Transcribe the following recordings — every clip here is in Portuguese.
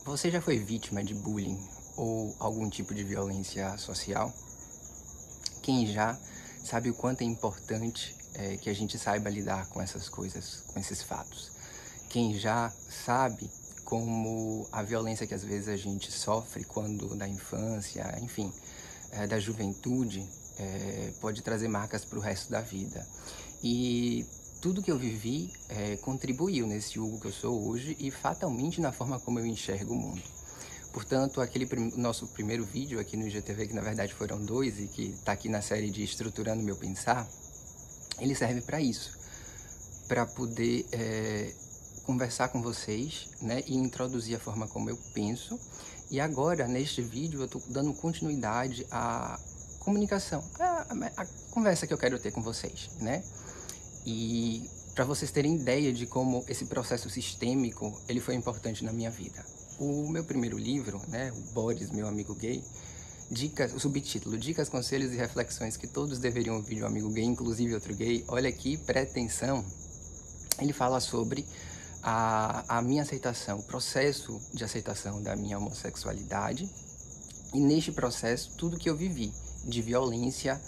Você já foi vítima de bullying ou algum tipo de violência social? Quem já sabe o quanto é importante que a gente saiba lidar com essas coisas, com esses fatos. Quem já sabe como a violência que às vezes a gente sofre quando da infância, enfim, da juventude, pode trazer marcas para o resto da vida. E tudo que eu vivi contribuiu nesse Hugo que eu sou hoje e fatalmente na forma como eu enxergo o mundo. Portanto, nosso primeiro vídeo aqui no IGTV, que na verdade foram 2 e que está aqui na série de Estruturando Meu Pensar, ele serve para isso, para poder conversar com vocês, né, e introduzir a forma como eu penso. E agora, neste vídeo, eu estou dando continuidade à comunicação, a conversa que eu quero ter com vocês, né? E para vocês terem ideia de como esse processo sistêmico ele foi importante na minha vida. O meu primeiro livro, né, o Boris, Meu Amigo Gay, o subtítulo, Dicas, Conselhos e Reflexões que todos deveriam ouvir de um amigo gay, inclusive outro gay. Olha aqui, pretensão. Ele fala sobre a minha aceitação, o processo de aceitação da minha homossexualidade. E neste processo, tudo que eu vivi de violência,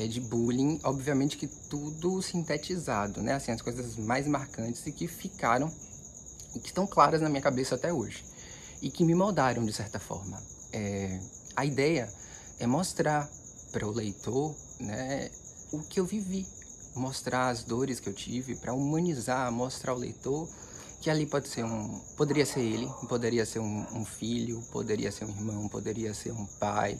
de bullying, obviamente que tudo sintetizado, né? Assim, as coisas mais marcantes e que ficaram, e que estão claras na minha cabeça até hoje. E que me moldaram de certa forma. A ideia é mostrar para o leitor, né, o que eu vivi, mostrar as dores que eu tive, para humanizar, mostrar ao leitor que ali poderia ser ele, poderia ser um filho, poderia ser um irmão, poderia ser um pai,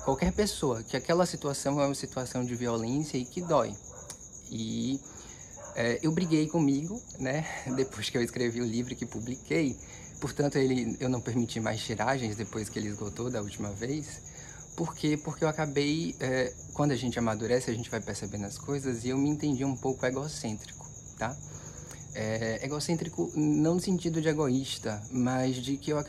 qualquer pessoa, que aquela situação é uma situação de violência e que dói. E eu briguei comigo, né, depois que eu escrevi o livro que publiquei. Portanto, eu não permiti mais tiragens depois que ele esgotou da última vez. Por quê? Porque eu acabei, quando a gente amadurece, a gente vai percebendo as coisas, e eu me entendi um pouco egocêntrico, tá? Egocêntrico não no sentido de egoísta, mas de que eu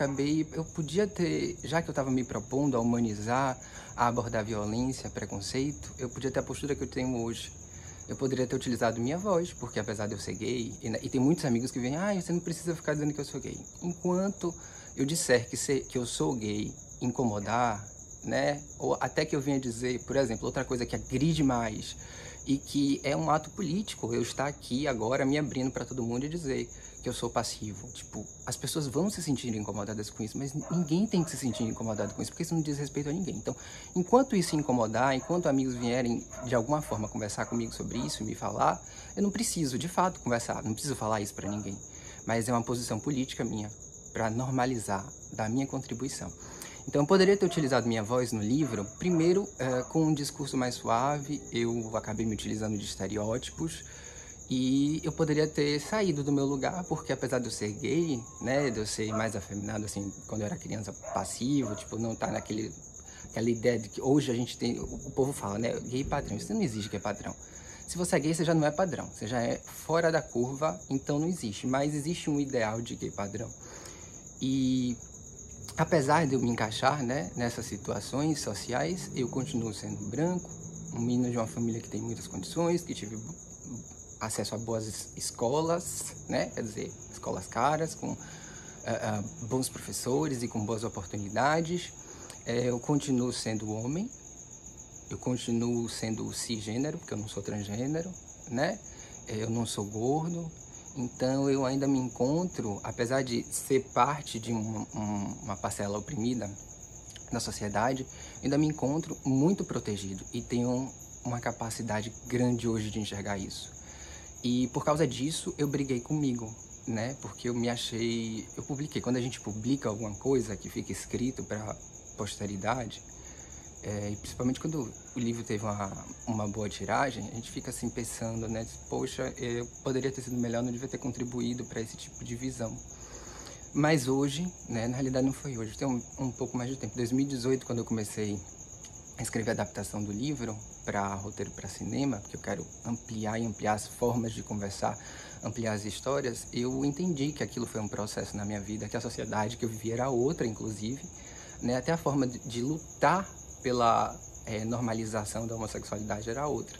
podia ter, já que eu estava me propondo a humanizar, a abordar violência, preconceito, eu podia ter a postura que eu tenho hoje. Eu poderia ter utilizado minha voz, porque apesar de eu ser gay, e tem muitos amigos que vêm, você não precisa ficar dizendo que eu sou gay. Enquanto eu disser que eu sou gay, incomodar, né? Ou até que eu venha dizer, por exemplo, outra coisa que agride mais, e que é um ato político, eu estar aqui agora me abrindo para todo mundo e dizer que eu sou passivo. Tipo, as pessoas vão se sentir incomodadas com isso, mas ninguém tem que se sentir incomodado com isso, porque isso não diz respeito a ninguém. Então, enquanto isso incomodar, enquanto amigos vierem de alguma forma conversar comigo sobre isso e me falar, eu não preciso, de fato, conversar, não preciso falar isso para ninguém. Mas é uma posição política minha, para normalizar, dar minha contribuição. Então, eu poderia ter utilizado minha voz no livro, primeiro, com um discurso mais suave, eu acabei me utilizando de estereótipos, e eu poderia ter saído do meu lugar, porque apesar de eu ser gay, né, de eu ser mais afeminado, assim, quando eu era criança, passivo, tipo, não tá aquela ideia de que hoje a gente tem, o povo fala, né, gay padrão, isso não existe que é padrão. Se você é gay, você já não é padrão, você já é fora da curva, então não existe, mas existe um ideal de gay padrão. E apesar de eu me encaixar, né, nessas situações sociais, eu continuo sendo branco, um menino de uma família que tem muitas condições, que tive acesso a boas escolas, né, quer dizer, escolas caras, com bons professores e com boas oportunidades. Eu continuo sendo homem, eu continuo sendo cisgênero, porque eu não sou transgênero, né, eu não sou gordo. Então, eu ainda me encontro, apesar de ser parte de uma parcela oprimida da sociedade, ainda me encontro muito protegido e tenho uma capacidade grande hoje de enxergar isso. E por causa disso, eu briguei comigo, né? Porque eu publiquei. Quando a gente publica alguma coisa que fica escrito para posteridade, e principalmente quando o livro teve uma boa tiragem, a gente fica assim pensando, né? Poxa, eu poderia ter sido melhor, não devia ter contribuído para esse tipo de visão. Mas hoje, né? Na realidade não foi hoje, tem um pouco mais de tempo. Em 2018, quando eu comecei a escrever a adaptação do livro para roteiro para cinema, porque eu quero ampliar as formas de conversar, ampliar as histórias, eu entendi que aquilo foi um processo na minha vida, que a sociedade que eu vivia era outra, inclusive, né? Até a forma de lutar pela normalização da homossexualidade era outra.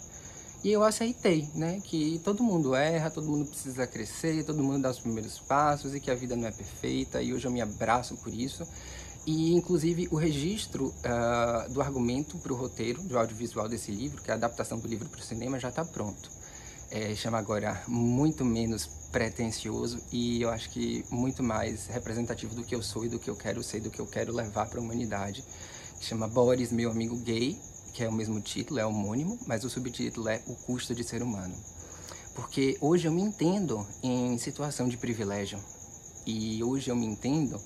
E eu aceitei, né, que todo mundo erra, todo mundo precisa crescer, todo mundo dá os primeiros passos e que a vida não é perfeita, e hoje eu me abraço por isso. E, inclusive, o registro do argumento para o roteiro, do audiovisual desse livro, que é a adaptação do livro para o cinema, já está pronto. Chama agora Muito Menos Pretensioso, e eu acho que muito mais representativo do que eu sou e do que eu quero ser, do que eu quero levar para a humanidade. Chama Boris, Meu Amigo Gay, que é o mesmo título, é homônimo, mas o subtítulo é O Custo de Ser Humano. Porque hoje eu me entendo em situação de privilégio, e hoje eu me entendo,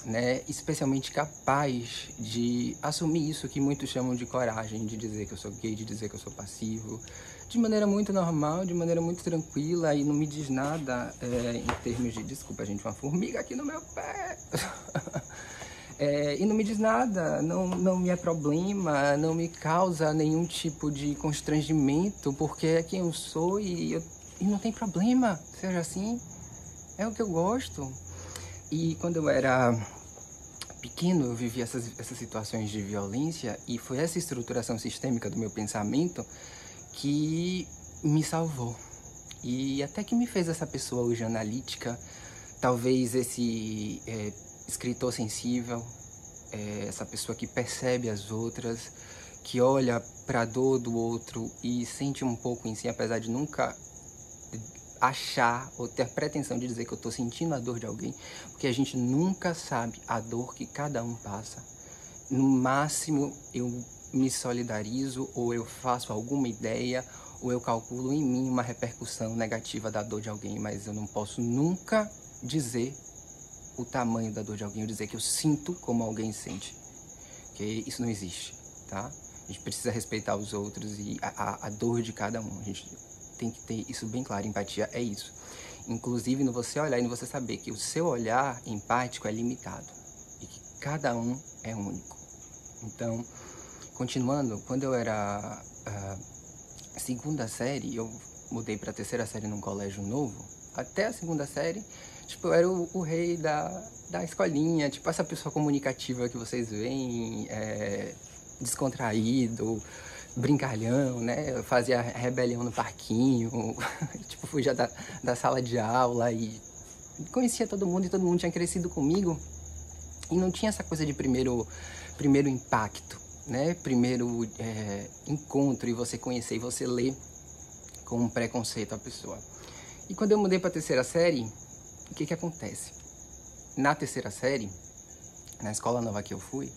né, especialmente capaz de assumir isso que muitos chamam de coragem, de dizer que eu sou gay, de dizer que eu sou passivo, de maneira muito normal, de maneira muito tranquila, e não me diz nada em termos de... Desculpa, gente, uma formiga aqui no meu pé. E não me diz nada, não me é problema, não me causa nenhum tipo de constrangimento, porque é quem eu sou e não tem problema, seja assim, é o que eu gosto. E quando eu era pequeno, eu vivi essas situações de violência, e foi essa estruturação sistêmica do meu pensamento que me salvou. E até que me fez essa pessoa hoje analítica, talvez esse escritor sensível, essa pessoa que percebe as outras, que olha para a dor do outro e sente um pouco em si, apesar de nunca achar ou ter a pretensão de dizer que eu estou sentindo a dor de alguém, porque a gente nunca sabe a dor que cada um passa. No máximo, eu me solidarizo, ou eu faço alguma ideia, ou eu calculo em mim uma repercussão negativa da dor de alguém, mas eu não posso nunca dizer o tamanho da dor de alguém, ou dizer que eu sinto como alguém sente, porque isso não existe, tá? A gente precisa respeitar os outros e a dor de cada um, a gente tem que ter isso bem claro. Empatia é isso, inclusive no você olhar e no você saber que o seu olhar empático é limitado e que cada um é único. Então, continuando, quando eu era segunda série, eu mudei para a terceira série num colégio novo. Até a segunda série, tipo, eu era o rei da escolinha, tipo, essa pessoa comunicativa que vocês veem, descontraído, brincalhão, né? Eu fazia rebelião no parquinho, tipo, fugia da sala de aula e conhecia todo mundo, e todo mundo tinha crescido comigo. E não tinha essa coisa de primeiro impacto, né? Primeiro encontro, e você conhecer e você ler com um preconceito a pessoa. E quando eu mudei para a terceira série, o que acontece? Na terceira série, na escola nova que eu fui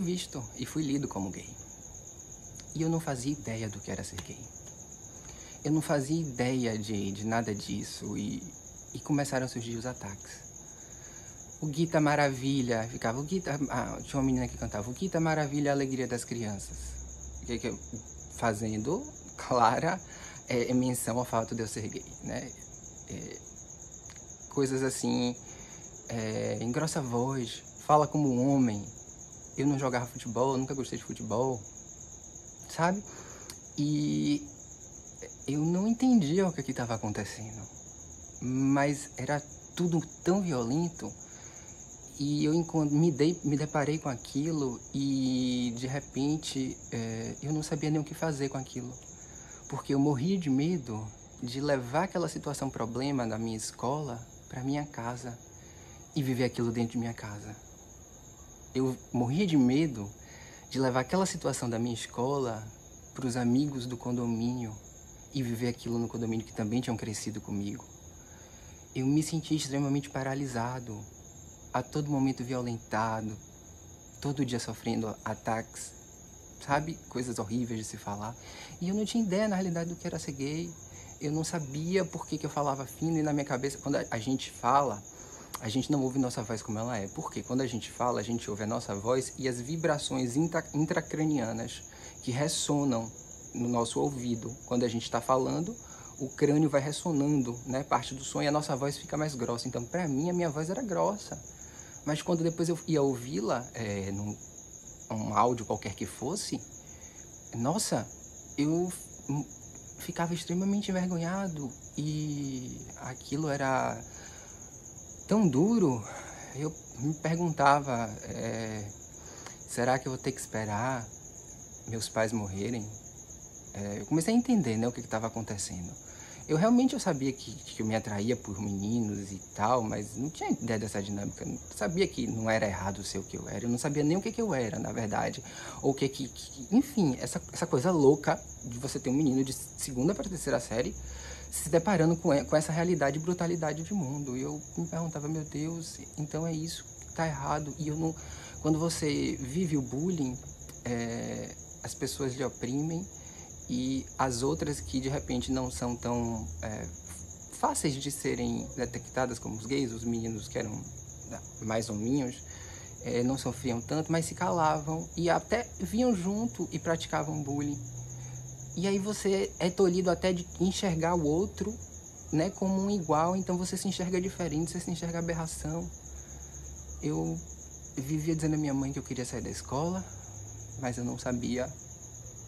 visto e fui lido como gay. E eu não fazia ideia do que era ser gay. Eu não fazia ideia de nada disso, e começaram a surgir os ataques. O Guita Maravilha, ficava o Guita... tinha uma menina que cantava o Guita Maravilha, a alegria das crianças. Fazendo clara menção ao fato de eu ser gay, né? Coisas assim, engrossa a voz, fala como um homem. Eu não jogava futebol, eu nunca gostei de futebol, sabe? E eu não entendia o que estava acontecendo, mas era tudo tão violento. E eu me deparei com aquilo e, de repente, eu não sabia nem o que fazer com aquilo. Porque eu morria de medo de levar aquela situação problema da minha escola para minha casa e viver aquilo dentro de minha casa. Eu morria de medo de levar aquela situação da minha escola para os amigos do condomínio e viver aquilo no condomínio, que também tinham crescido comigo. Eu me sentia extremamente paralisado, a todo momento violentado, todo dia sofrendo ataques, sabe? Coisas horríveis de se falar. E eu não tinha ideia, na realidade, do que era ser gay. Eu não sabia por que eu falava fino, e na minha cabeça, quando a gente fala, a gente não ouve nossa voz como ela é. Porque quando a gente fala, a gente ouve a nossa voz e as vibrações intracranianas que ressonam no nosso ouvido. Quando a gente está falando, o crânio vai ressonando, né? Parte do som, e a nossa voz fica mais grossa. Então, para mim, a minha voz era grossa. Mas quando depois eu ia ouvi-la, num áudio qualquer que fosse, nossa, eu ficava extremamente envergonhado, e aquilo era tão duro. Eu me perguntava, será que eu vou ter que esperar meus pais morrerem eu comecei a entender, né, o que estava acontecendo. Eu sabia que eu me atraía por meninos e tal, mas não tinha ideia dessa dinâmica. Eu sabia que não era errado ser o que eu era. Eu não sabia nem o que eu era, na verdade. Ou enfim, essa coisa louca de você ter um menino de segunda para terceira série se deparando com essa realidade e brutalidade de mundo. E eu me perguntava, meu Deus, então é isso que tá errado. E eu não... Quando você vive o bullying, as pessoas lhe oprimem, e as outras que de repente não são tão fáceis de serem detectadas como os gays, os meninos que eram mais hominhos, não sofriam tanto, mas se calavam e até vinham junto e praticavam bullying. E aí você é tolhido até de enxergar o outro, né, como um igual, então você se enxerga diferente, você se enxerga aberração. Eu vivia dizendo à minha mãe que eu queria sair da escola, mas eu não sabia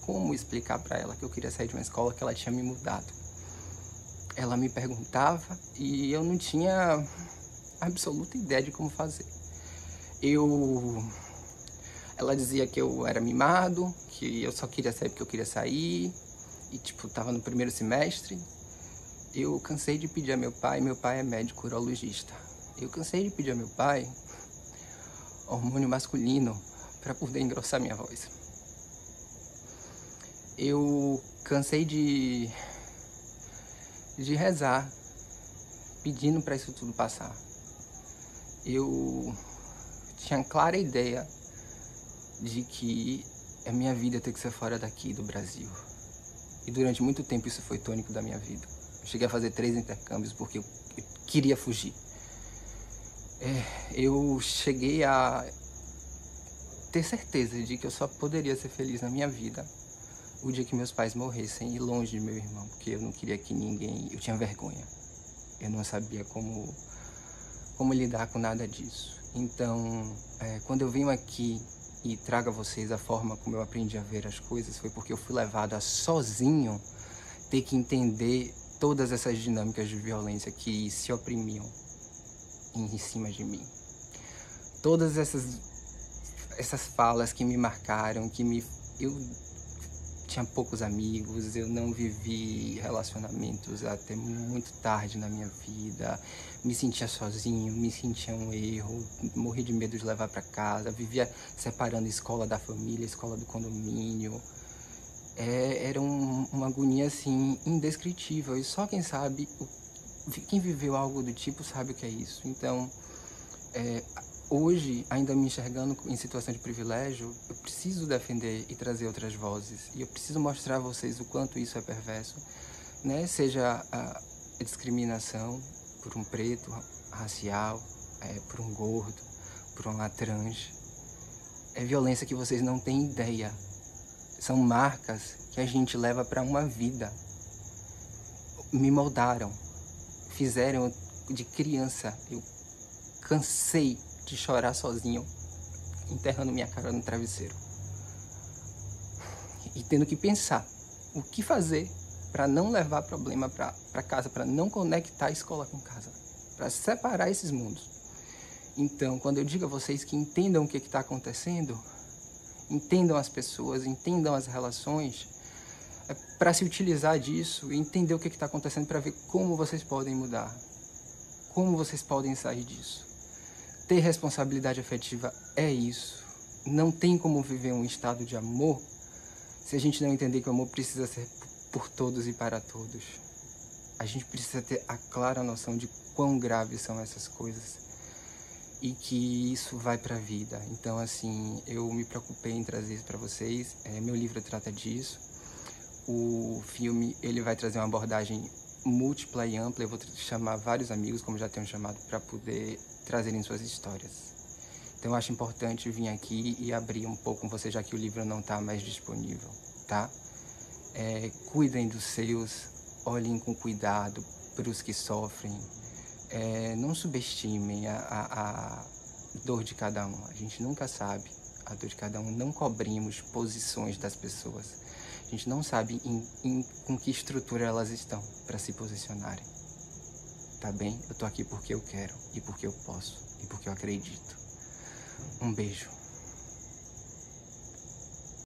como explicar para ela que eu queria sair de uma escola que ela tinha me mudado. Ela me perguntava e eu não tinha absoluta ideia de como fazer. Ela dizia que eu era mimado, que eu só queria sair porque eu queria sair, e tava no primeiro semestre. Eu cansei de pedir a meu pai é médico urologista. Eu cansei de pedir a meu pai hormônio masculino para poder engrossar minha voz. Eu cansei de rezar, pedindo para isso tudo passar. Eu tinha clara ideia de que a minha vida ia ter que ser fora daqui, do Brasil. E durante muito tempo isso foi tônico da minha vida. Eu cheguei a fazer 3 intercâmbios porque eu queria fugir. Eu cheguei a ter certeza de que eu só poderia ser feliz na minha vida o dia que meus pais morressem e longe de meu irmão, porque eu não queria que ninguém... Eu tinha vergonha. Eu não sabia como lidar com nada disso. Então, quando eu venho aqui e trago a vocês a forma como eu aprendi a ver as coisas, foi porque eu fui levado a sozinho ter que entender todas essas dinâmicas de violência que se oprimiam em cima de mim. Todas essas falas que me marcaram, eu tinha poucos amigos, eu não vivi relacionamentos até muito tarde na minha vida, me sentia sozinho, me sentia um erro, morri de medo de levar para casa, vivia separando a escola da família, a escola do condomínio. Era uma agonia assim indescritível, e só quem sabe, quem viveu algo do tipo sabe o que é isso. Então, hoje, ainda me enxergando em situação de privilégio, eu preciso defender e trazer outras vozes. E eu preciso mostrar a vocês o quanto isso é perverso, né? Seja a discriminação por um preto, racial, por um gordo, por uma trans. É violência que vocês não têm ideia. São marcas que a gente leva para uma vida. Me moldaram, fizeram de criança. Eu cansei de chorar sozinho, enterrando minha cara no travesseiro. E tendo que pensar o que fazer para não levar problema para casa, para não conectar a escola com casa, para separar esses mundos. Então, quando eu digo a vocês que entendam o que está acontecendo, entendam as pessoas, entendam as relações, para se utilizar disso e entender o que está acontecendo, para ver como vocês podem mudar, como vocês podem sair disso. Ter responsabilidade afetiva é isso. Não tem como viver um estado de amor se a gente não entender que o amor precisa ser por todos e para todos. A gente precisa ter a clara noção de quão graves são essas coisas e que isso vai para a vida. Então, assim, eu me preocupei em trazer isso para vocês. Meu livro trata disso. O filme, ele vai trazer uma abordagem múltipla e ampla. Eu vou chamar vários amigos, como já tenho chamado, para poder trazerem suas histórias. Então eu acho importante vir aqui e abrir um pouco com você, já que o livro não está mais disponível, tá? Cuidem dos seus, olhem com cuidado para os que sofrem, não subestimem a dor de cada um. A gente nunca sabe a dor de cada um, não cobrimos posições das pessoas. A gente não sabe com que estrutura elas estão para se posicionarem. Tá bem? Eu tô aqui porque eu quero, e porque eu posso, e porque eu acredito. Um beijo.